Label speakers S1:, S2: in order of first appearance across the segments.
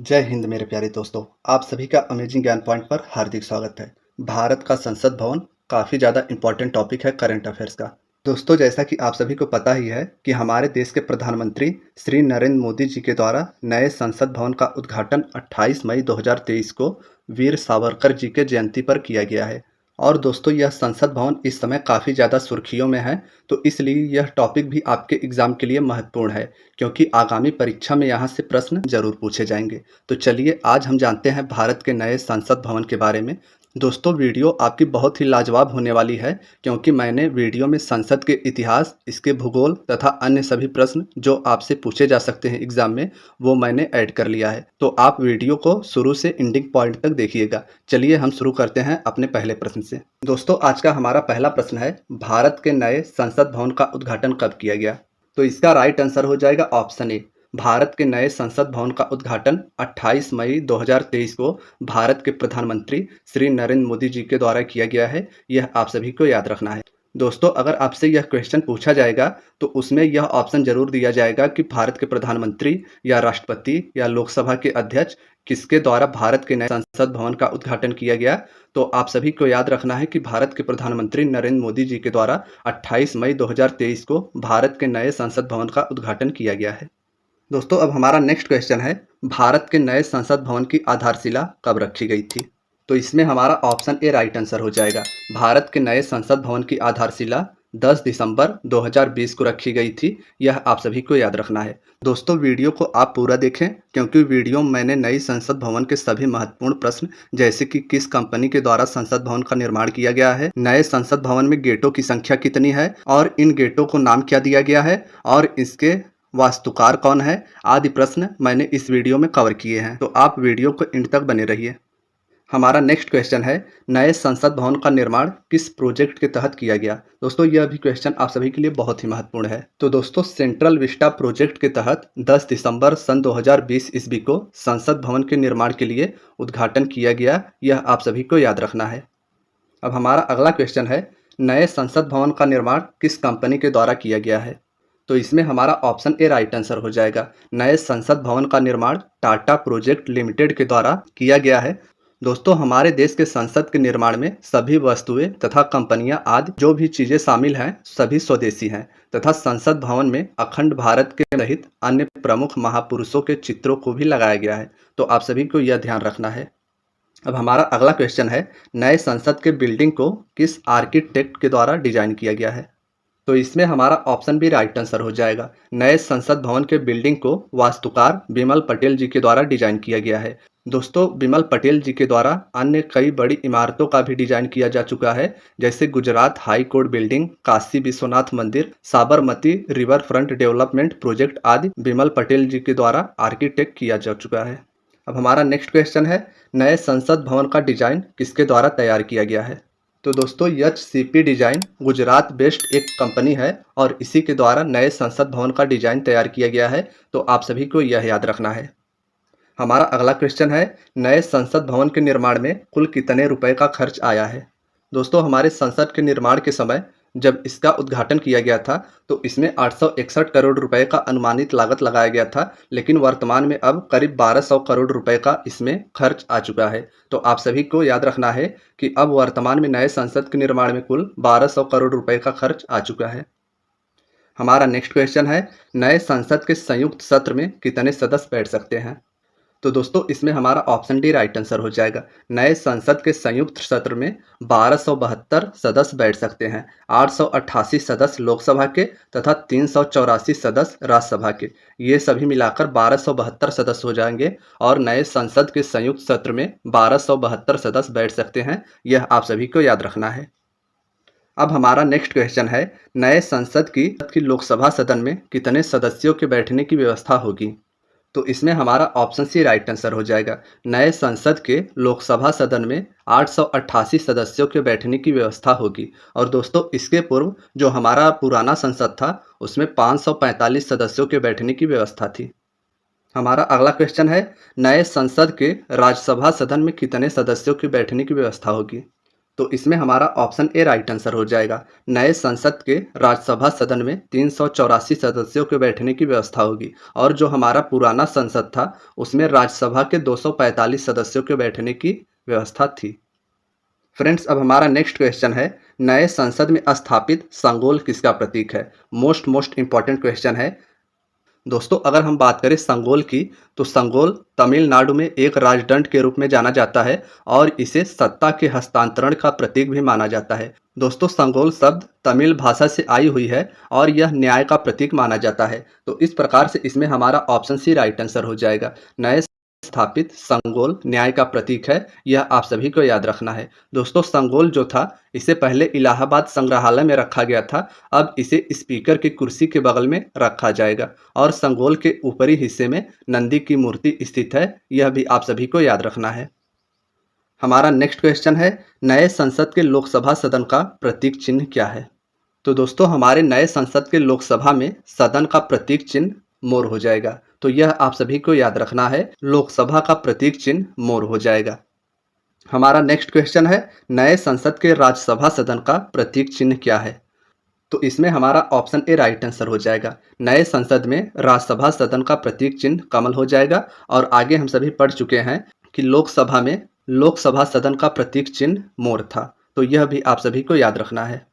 S1: जय हिंद मेरे प्यारे दोस्तों। आप सभी का अमेजिंग ज्ञान पॉइंट पर हार्दिक स्वागत है। भारत का संसद भवन काफ़ी ज़्यादा इम्पोर्टेंट टॉपिक है करंट अफेयर्स का। दोस्तों, जैसा कि आप सभी को पता ही है कि हमारे देश के प्रधानमंत्री श्री नरेंद्र मोदी जी के द्वारा नए संसद भवन का उद्घाटन 28 मई 2023 को वीर सावरकर जी के जयंती पर किया गया है। और दोस्तों, यह संसद भवन इस समय काफ़ी ज़्यादा सुर्खियों में है, तो इसलिए यह टॉपिक भी आपके एग्ज़ाम के लिए महत्वपूर्ण है, क्योंकि आगामी परीक्षा में यहाँ से प्रश्न जरूर पूछे जाएंगे। तो चलिए आज हम जानते हैं भारत के नए संसद भवन के बारे में। दोस्तों, वीडियो आपकी बहुत ही लाजवाब होने वाली है, क्योंकि मैंने वीडियो में संसद के इतिहास, इसके भूगोल तथा अन्य सभी प्रश्न जो आपसे पूछे जा सकते हैं एग्जाम में, वो मैंने ऐड कर लिया है। तो आप वीडियो को शुरू से एंडिंग पॉइंट तक देखिएगा। चलिए हम शुरू करते हैं अपने पहले प्रश्न से। दोस्तों, आज का हमारा पहला प्रश्न है, भारत के नए संसद भवन का उद्घाटन कब किया गया? तो इसका राइट आंसर हो जाएगा ऑप्शन ए। भारत के नए संसद भवन का उद्घाटन 28 मई 2023 को भारत के प्रधानमंत्री श्री नरेंद्र मोदी जी के द्वारा किया गया है। यह आप सभी को याद रखना है। दोस्तों, अगर आपसे यह क्वेश्चन पूछा जाएगा तो उसमें यह ऑप्शन जरूर दिया जाएगा कि भारत के प्रधानमंत्री या राष्ट्रपति या लोकसभा के अध्यक्ष किसके द्वारा भारत के नए संसद भवन का उद्घाटन किया गया। तो आप सभी को याद रखना है कि भारत के प्रधानमंत्री नरेंद्र मोदी जी के द्वारा 28 मई 2023 को भारत के नए संसद भवन का उद्घाटन किया गया है। दोस्तों, अब हमारा नेक्स्ट क्वेश्चन है, भारत के नए संसद भवन की आधारशिला कब रखी गई थी? तो इसमें हमारा ऑप्शन ए राइट आंसर हो जाएगा। भारत के नए संसद भवन की आधारशिला 10 दिसंबर 2020 को रखी गई थी। यह आप सभी को याद रखना है। दोस्तों, वीडियो को आप पूरा देखें, क्योंकि वीडियो में मैंने नई संसद भवन के सभी महत्वपूर्ण प्रश्न, जैसे कि किस कंपनी के द्वारा संसद भवन का निर्माण किया गया है, नए संसद भवन में गेटों की संख्या कितनी है और इन गेटों को नाम क्या दिया गया है और इसके वास्तुकार कौन है, आदि प्रश्न मैंने इस वीडियो में कवर किए हैं। तो आप वीडियो को एंड तक बने रहिए। हमारा नेक्स्ट क्वेश्चन है, नए संसद भवन का निर्माण किस प्रोजेक्ट के तहत किया गया? दोस्तों, यह भी क्वेश्चन आप सभी के लिए बहुत ही महत्वपूर्ण है। तो दोस्तों, सेंट्रल विस्टा प्रोजेक्ट के तहत 10 दिसंबर सन 2020 ईस्वी को संसद भवन के निर्माण के लिए उद्घाटन किया गया। यह आप सभी को याद रखना है। अब हमारा अगला क्वेश्चन है, नए संसद भवन का निर्माण किस कंपनी के द्वारा किया गया है? तो इसमें हमारा ऑप्शन ए राइट आंसर हो जाएगा। नए संसद भवन का निर्माण टाटा प्रोजेक्ट लिमिटेड के द्वारा किया गया है। दोस्तों, हमारे देश के संसद के निर्माण में सभी वस्तुएं तथा कंपनियां आदि जो भी चीजें शामिल हैं, सभी स्वदेशी हैं तथा संसद भवन में अखंड भारत के सहित अन्य प्रमुख महापुरुषों के चित्रों को भी लगाया गया है। तो आप सभी को यह ध्यान रखना है। अब हमारा अगला क्वेश्चन है, नए संसद के बिल्डिंग को किस आर्किटेक्ट के द्वारा डिजाइन किया गया है? तो इसमें हमारा ऑप्शन भी राइट आंसर हो जाएगा। नए संसद भवन के बिल्डिंग को वास्तुकार बिमल पटेल जी के द्वारा डिजाइन किया गया है। दोस्तों, बिमल पटेल जी के द्वारा अन्य कई बड़ी इमारतों का भी डिजाइन किया जा चुका है, जैसे Gujarat high court building, Kashi Vishwanath Mandir, Sabarmati riverfront development project आदि बिमल पटेल जी के द्वारा आर्किटेक्ट किया जा चुका है। अब हमारा नेक्स्ट क्वेश्चन है, नए संसद भवन का डिजाइन किसके द्वारा तैयार किया गया है? तो दोस्तों, एचसीपी डिजाइन गुजरात बेस्ड एक कंपनी है और इसी के द्वारा नए संसद भवन का डिजाइन तैयार किया गया है। तो आप सभी को यह याद रखना है। हमारा अगला क्वेश्चन है, नए संसद भवन के निर्माण में कुल कितने रुपए का खर्च आया है? दोस्तों, हमारे संसद के निर्माण के समय जब इसका उद्घाटन किया गया था तो इसमें 861 करोड़ रुपए का अनुमानित लागत लगाया गया था, लेकिन वर्तमान में अब करीब 1200 करोड़ रुपए का इसमें खर्च आ चुका है। तो आप सभी को याद रखना है कि अब वर्तमान में नए संसद के निर्माण में कुल 1200 करोड़ रुपए का खर्च आ चुका है। हमारा नेक्स्ट क्वेश्चन है, नए संसद के संयुक्त सत्र में कितने सदस्य बैठ सकते हैं? तो दोस्तों, इसमें हमारा ऑप्शन डी राइट आंसर हो जाएगा। नए संसद के संयुक्त सत्र में 1272 सदस्य बैठ सकते हैं। 888 सदस्य लोकसभा के तथा 384 सदस्य राज्यसभा के, ये सभी मिलाकर 1272 सदस्य हो जाएंगे और नए संसद के संयुक्त सत्र में 1272 सदस्य बैठ सकते हैं। यह आप सभी को याद रखना है। अब हमारा नेक्स्ट क्वेश्चन है, नए संसद की लोकसभा सदन में कितने सदस्यों के बैठने की व्यवस्था होगी? तो इसमें हमारा ऑप्शन सी राइट आंसर हो जाएगा। नए संसद के लोकसभा सदन में 888 सदस्यों के बैठने की व्यवस्था होगी। और दोस्तों, इसके पूर्व जो हमारा पुराना संसद था उसमें 545 सदस्यों के बैठने की व्यवस्था थी। हमारा अगला क्वेश्चन है, नए संसद के राज्यसभा सदन में कितने सदस्यों के बैठने की व्यवस्था होगी? तो इसमें हमारा ऑप्शन ए राइट आंसर हो जाएगा। नए संसद के राज्यसभा सदन में 384 सदस्यों के बैठने की व्यवस्था होगी और जो हमारा पुराना संसद था उसमें राज्यसभा के 245 सदस्यों के बैठने की व्यवस्था थी। फ्रेंड्स, अब हमारा नेक्स्ट क्वेश्चन है, नए संसद में स्थापित संगोल किसका प्रतीक है? मोस्ट इंपॉर्टेंट क्वेश्चन है। दोस्तों, अगर हम बात करें संगोल की, तो संगोल तमिलनाडु में एक राजदंड के रूप में जाना जाता है और इसे सत्ता के हस्तांतरण का प्रतीक भी माना जाता है। दोस्तों, संगोल शब्द तमिल भाषा से आई हुई है और यह न्याय का प्रतीक माना जाता है। तो इस प्रकार से इसमें हमारा ऑप्शन सी राइट आंसर हो जाएगा। नए स्थापित संगोल न्याय का प्रतीक है, यह आप सभी को याद रखना है। दोस्तों, संगोल जो था इसे पहले इलाहाबाद संग्रहालय में रखा गया था, अब इसे स्पीकर की कुर्सी के बगल में रखा जाएगा और संगोल के ऊपरी हिस्से में नंदी की मूर्ति स्थित है, यह भी आप सभी को याद रखना है। हमारा नेक्स्ट क्वेश्चन है, नए संसद के लोकसभा सदन का प्रतीक चिन्ह क्या है? तो दोस्तों, हमारे नए संसद के लोकसभा में सदन का प्रतीक चिन्ह मोर हो जाएगा। तो यह आप सभी को याद रखना है, लोकसभा का प्रतीक चिन्ह मोर हो जाएगा। हमारा नेक्स्ट क्वेश्चन है, नए संसद के राज्यसभा सदन का प्रतीक चिन्ह क्या है? तो इसमें हमारा ऑप्शन ए राइट आंसर हो जाएगा। नए संसद में राज्यसभा सदन का प्रतीक चिन्ह कमल हो जाएगा और आगे हम सभी पढ़ चुके हैं कि लोकसभा में लोकसभा सदन का प्रतीक चिन्ह मोर था। तो यह भी आप सभी को याद रखना है।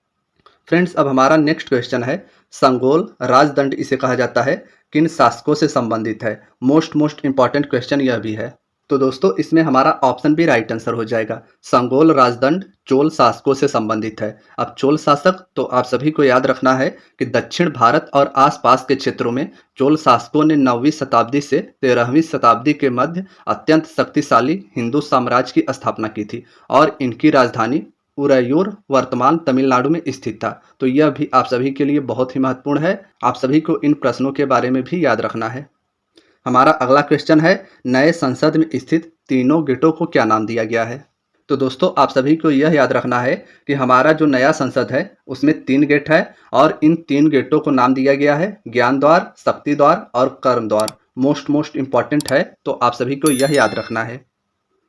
S1: फ्रेंड्स, अब हमारा नेक्स्ट क्वेश्चन है, संगोल राजदंड इसे कहा जाता है, किन शासकों से संबंधित है? मोस्ट इंपॉर्टेंट क्वेश्चन यह भी है। तो दोस्तों, इसमें हमारा ऑप्शन भी राइट आंसर हो जाएगा। संगोल राजदंड चोल शासकों से संबंधित है। अब चोल शासक, तो आप सभी को याद रखना है कि दक्षिण भारत और आसपास के क्षेत्रों में चोल शासकों ने 9वीं शताब्दी से 13वीं शताब्दी के मध्य अत्यंत शक्तिशाली हिंदू साम्राज्य की स्थापना की थी और इनकी राजधानी उरैयूर वर्तमान तमिलनाडु में स्थित था। तो यह भी आप सभी के लिए बहुत ही महत्वपूर्ण है, आप सभी को इन प्रश्नों के बारे में भी याद रखना है। हमारा अगला क्वेश्चन है, नए संसद में स्थित तीनों गेटों को क्या नाम दिया गया है? तो दोस्तों, आप सभी को यह याद रखना है कि हमारा जो नया संसद है उसमें 3 गेट है और इन 3 गेटों को नाम दिया गया है ज्ञान द्वार, शक्ति द्वार और कर्म द्वार। मोस्ट इंपॉर्टेंट है, तो आप सभी को यह याद रखना है।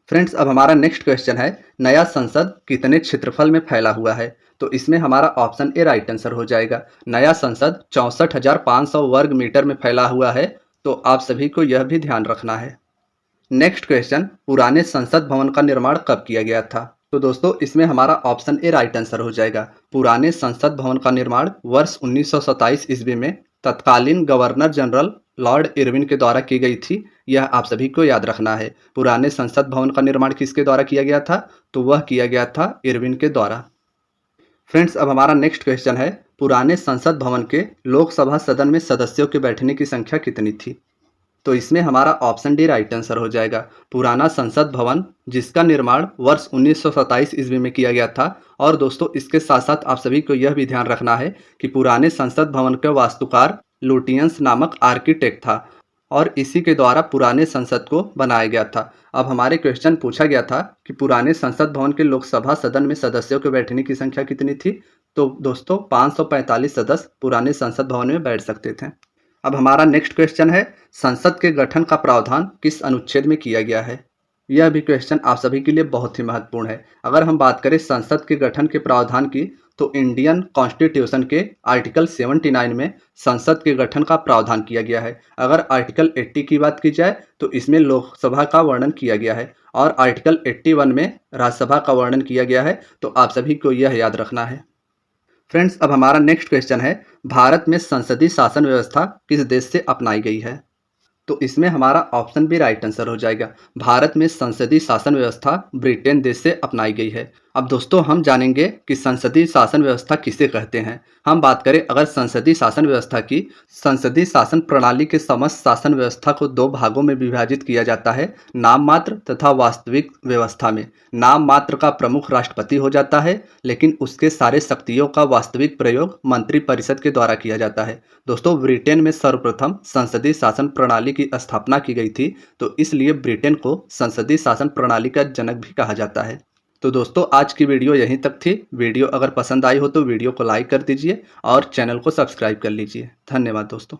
S1: फ्रेंड्स, अब हमारा नेक्स्ट क्वेश्चन है, नया संसद कितने क्षेत्रफल में फैला हुआ है? तो इसमें हमारा ऑप्शन ए राइट आंसर हो जाएगा। नया संसद 64,500 वर्ग मीटर में फैला हुआ है, तो आप सभी को यह भी ध्यान रखना है। नेक्स्ट क्वेश्चन, पुराने संसद भवन का निर्माण कब किया गया था? तो दोस्तों, इसमें हमारा ऑप्शन ए राइट आंसर हो जाएगा। पुराने संसद भवन का निर्माण वर्ष 1927 ईस्वी में तत्कालीन गवर्नर जनरल लॉर्ड इरविन के द्वारा की गई थी, यह आप सभी को याद रखना है। पुराने संसद भवन का निर्माण किसके द्वारा किया गया था? तो वह किया गया था इरविन के द्वारा। फ्रेंड्स, अब हमारा नेक्स्ट क्वेश्चन है, पुराने संसद भवन के लोकसभा सदन में सदस्यों के बैठने की संख्या कितनी थी? तो इसमें हमारा ऑप्शन डी राइट आंसर हो जाएगा। पुराना संसद भवन जिसका निर्माण वर्ष 1927 ईस्वी में किया गया था और दोस्तों, इसके साथ साथ आप सभी को यह भी ध्यान रखना है कि पुराने संसद भवन का वास्तुकार लुटियंस नामक आर्किटेक्ट था और इसी के द्वारा पुराने संसद को बनाया गया था। अब हमारे क्वेश्चन पूछा गया था कि पुराने संसद भवन के लोकसभा सदन में सदस्यों के बैठने की संख्या कितनी थी? तो दोस्तों, 545 सदस्य पुराने संसद भवन में बैठ सकते थे। अब हमारा नेक्स्ट क्वेश्चन है, संसद के गठन का प्रावधान किस अनुच्छेद में किया गया है? यह भी क्वेश्चन आप सभी के लिए बहुत ही महत्वपूर्ण है। अगर हम बात करें संसद के गठन के प्रावधान की, तो इंडियन कॉन्स्टिट्यूशन के आर्टिकल 79 में संसद के गठन का प्रावधान किया गया है। अगर आर्टिकल 80 की बात की जाए तो इसमें लोकसभा का वर्णन किया गया है और आर्टिकल 81 में राज्यसभा का वर्णन किया गया है। तो आप सभी को यह याद रखना है। फ्रेंड्स, अब हमारा नेक्स्ट क्वेश्चन है, भारत में संसदीय शासन व्यवस्था किस देश से अपनाई गई है? तो इसमें हमारा ऑप्शन भी राइट आंसर हो जाएगा। भारत में संसदीय शासन व्यवस्था ब्रिटेन देश से अपनाई गई है। अब दोस्तों, हम जानेंगे कि संसदीय शासन व्यवस्था किसे कहते हैं। हम बात करें अगर संसदीय शासन व्यवस्था की, संसदीय शासन प्रणाली के समस्त शासन व्यवस्था को 2 भागों में विभाजित किया जाता है, नाम मात्र तथा वास्तविक व्यवस्था में। नाम मात्र का प्रमुख राष्ट्रपति हो जाता है, लेकिन उसके सारे शक्तियों का वास्तविक प्रयोग मंत्रिपरिषद के द्वारा किया जाता है। दोस्तों, ब्रिटेन में सर्वप्रथम संसदीय शासन प्रणाली की स्थापना की गई थी, तो इसलिए ब्रिटेन को संसदीय शासन प्रणाली का जनक भी कहा जाता है। तो दोस्तों, आज की वीडियो यहीं तक थी। वीडियो अगर पसंद आई हो तो वीडियो को लाइक कर दीजिए और चैनल को सब्सक्राइब कर लीजिए। धन्यवाद दोस्तों।